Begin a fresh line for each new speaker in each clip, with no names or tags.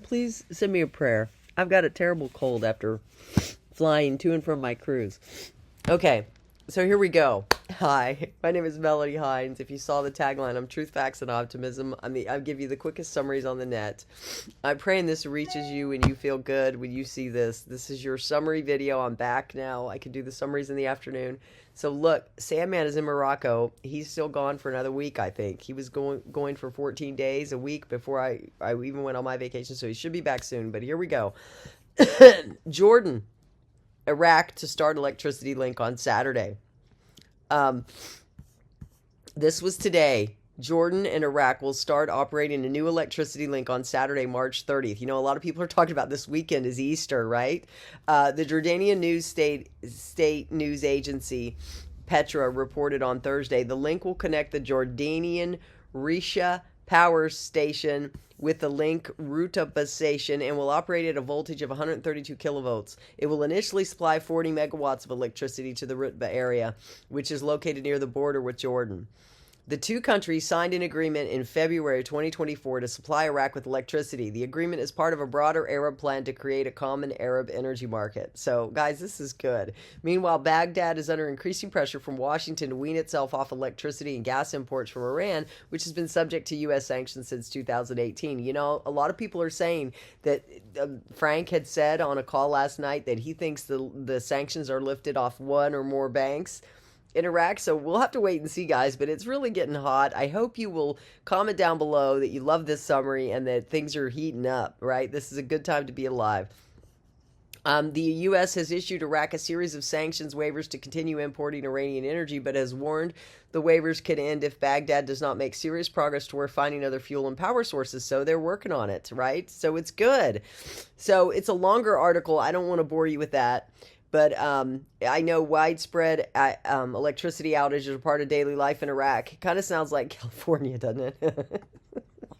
Please send me a prayer. I've got a terrible cold after flying to and from my cruise. Okay, so here we go. Hi, my name is Melanie Hinds. If you saw the tagline, I'm Truth, Facts, and Optimism. I give you the quickest summaries on the net. I'm praying this reaches you and you feel good when you see this. This is your summary video. I'm back now. I can do the summaries in the afternoon. So look, Sandman is in Morocco. He's still gone for another week, I think. He was going for 14 days, a week before I even went on my vacation, so he should be back soon. But here we go. Jordan, Iraq to start electricity link on Saturday. This was today. Jordan and Iraq will start operating a new electricity link on Saturday, March 30th. You know, a lot of people are talking about this weekend is Easter, right? The Jordanian state news agency, Petra, reported on Thursday the link will connect the Jordanian Risha power station with the link Ruta bus station and will operate at a voltage of 132 kilovolts. It will initially supply 40 megawatts of electricity to the Rutba area, which is located near the border with Jordan. The two countries signed an agreement in February 2024 to supply Iraq with electricity. The agreement is part of a broader Arab plan to create a common Arab energy market. So, guys, this is good. Meanwhile, Baghdad is under increasing pressure from Washington to wean itself off electricity and gas imports from Iran, which has been subject to U.S. sanctions since 2018. You know, a lot of people are saying that Frank had said on a call last night that he thinks the sanctions are lifted off one or more banks in Iraq, so we'll have to wait and see, guys, but it's really getting hot. I hope you will comment down below that you love this summary and that things are heating up, right? This is a good time to be alive. The U.S. has issued Iraq a series of sanctions waivers to continue importing Iranian energy, but has warned the waivers could end if Baghdad does not make serious progress toward finding other fuel and power sources, so they're working on it, right? So it's good. So it's a longer article. I don't want to bore you with that. But I know widespread electricity outages are part of daily life in Iraq. It kind of sounds like California, doesn't it?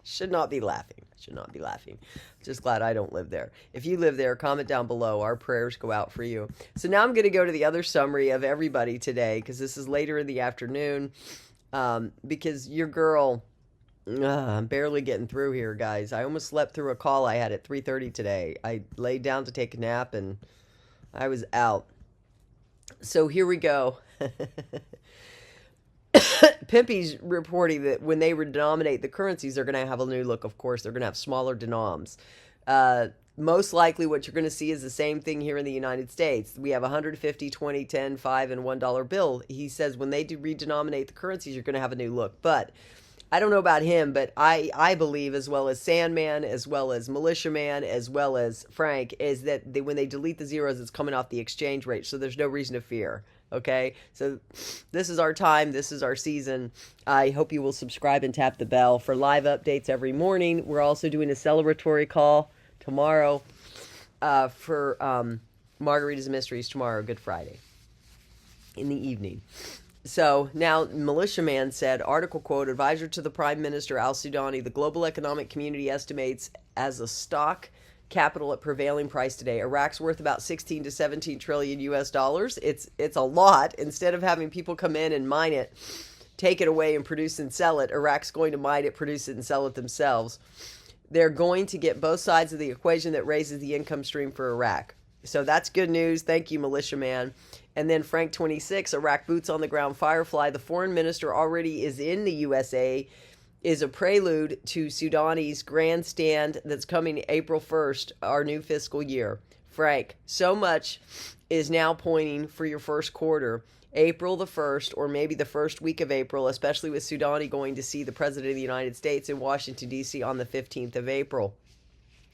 Should not be laughing. Should not be laughing. Just glad I don't live there. If you live there, comment down below. Our prayers go out for you. So now I'm going to go to the other summary of everybody today, because this is later in the afternoon. Because your girl, I'm barely getting through here, guys. I almost slept through a call I had at 3:30 today. I laid down to take a nap and I was out. So here we go. Pimpy's reporting that when they redenominate the currencies, they're going to have a new look, of course. They're going to have smaller denoms. Most likely what you're going to see is the same thing here in the United States. We have 150, 20, 10, 5, and $1 bill. He says when they do redenominate the currencies, you're going to have a new look. But I don't know about him, but I believe, as well as Sandman, as well as Militiaman, as well as Frank, is that when they delete the zeros, it's coming off the exchange rate, so there's no reason to fear, okay? So this is our time. This is our season. I hope you will subscribe and tap the bell for live updates every morning. We're also doing a celebratory call tomorrow for Margaritas and Mysteries tomorrow, Good Friday, in the evening. So now Militiaman said, article quote, advisor to the Prime Minister al-Sudani, the global economic community estimates as a stock capital at prevailing price today. Iraq's worth about 16 to 17 trillion US dollars. It's a lot. Instead of having people come in and mine it, take it away and produce and sell it, Iraq's going to mine it, produce it, and sell it themselves. They're going to get both sides of the equation that raises the income stream for Iraq. So that's good news. Thank you, Militiaman. And then Frank 26, Iraq boots on the ground Firefly. The foreign minister already is in the USA, is a prelude to Sudani's grandstand that's coming April 1st, our new fiscal year. Frank, so much is now pointing for your first quarter, April the 1st, or maybe the first week of April, especially with Sudani going to see the President of the United States in Washington, D.C. on the 15th of April.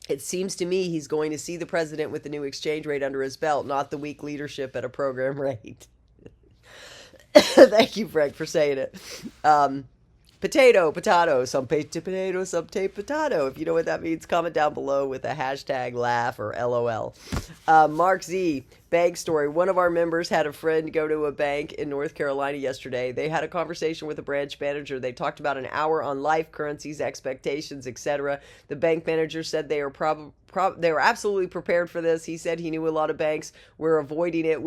It seems to me he's going to see the president with the new exchange rate under his belt, not the weak leadership at a program rate. Thank you, Frank, for saying it. Potato, some potato, some potato. If you know what that means, comment down below with a hashtag laugh or LOL. Mark Z, Bank story. One of our members had a friend go to a bank in North Carolina yesterday. They had a conversation with a branch manager. They talked about an hour on life, currencies, expectations, etc. The bank manager said they were they were absolutely prepared for this. He said he knew a lot of banks were avoiding it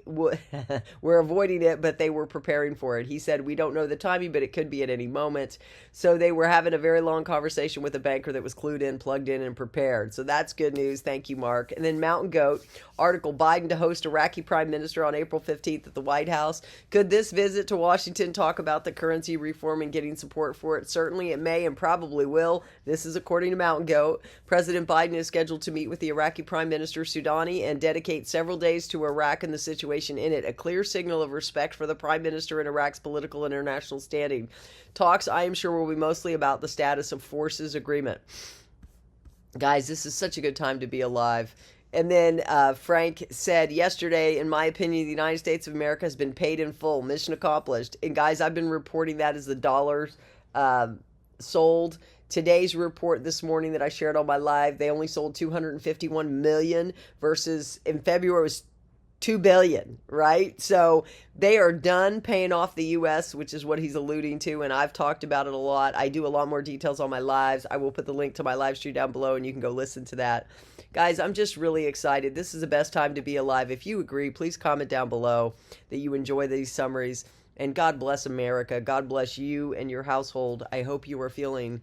we're avoiding it, but they were preparing for it. He said, we don't know the timing, but it could be at any moment. So they were having a very long conversation with a banker that was clued in, plugged in, and prepared. So that's good news. Thank you, Mark. And then Mountain Goat article, Biden to host Iraqi Prime Minister on April 15th at the White House. Could this visit to Washington talk about the currency reform and getting support for it? Certainly it may and probably will. This is according to Mountain Goat. President Biden is scheduled to meet with the Iraqi Prime Minister Soudani and dedicate several days to Iraq and the situation in it, a clear signal of respect for the Prime Minister and Iraq's political and international standing. Talks, I am sure, will be mostly about the status of forces agreement. Guys, this is such a good time to be alive. And then Frank said yesterday, in my opinion, the United States of America has been paid in full. Mission accomplished. And guys, I've been reporting that as the dollars sold. Today's report this morning that I shared on my live, they only sold 251 million versus in February was 2 billion, right? So they are done paying off the U.S., which is what he's alluding to, and I've talked about it a lot. I do a lot more details on my lives. I will put the link to my live stream down below, and you can go listen to that. Guys, I'm just really excited. This is the best time to be alive. If you agree, please comment down below that you enjoy these summaries, and God bless America. God bless you and your household. I hope you are feeling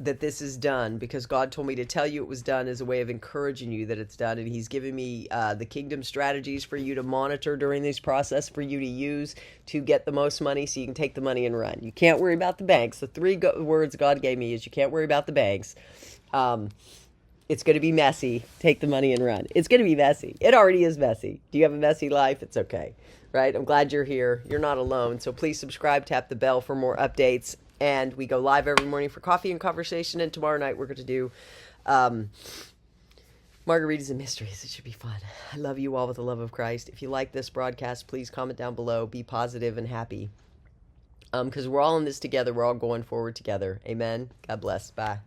that this is done, because God told me to tell you it was done as a way of encouraging you that it's done. And he's given me the kingdom strategies for you to monitor during this process, for you to use to get the most money so you can take the money and run. You can't worry about the banks. The three words God gave me is you can't worry about the banks. It's going to be messy. Take the money and run. It's going to be messy. It already is messy. Do you have a messy life? It's okay, right? I'm glad you're here. You're not alone. So please subscribe, tap the bell for more updates. And we go live every morning for coffee and conversation. And tomorrow night we're going to do margaritas and mysteries. It should be fun. I love you all with the love of Christ. If you like this broadcast, please comment down below. Be positive and happy. Because we're all in this together. We're all going forward together. Amen. God bless. Bye.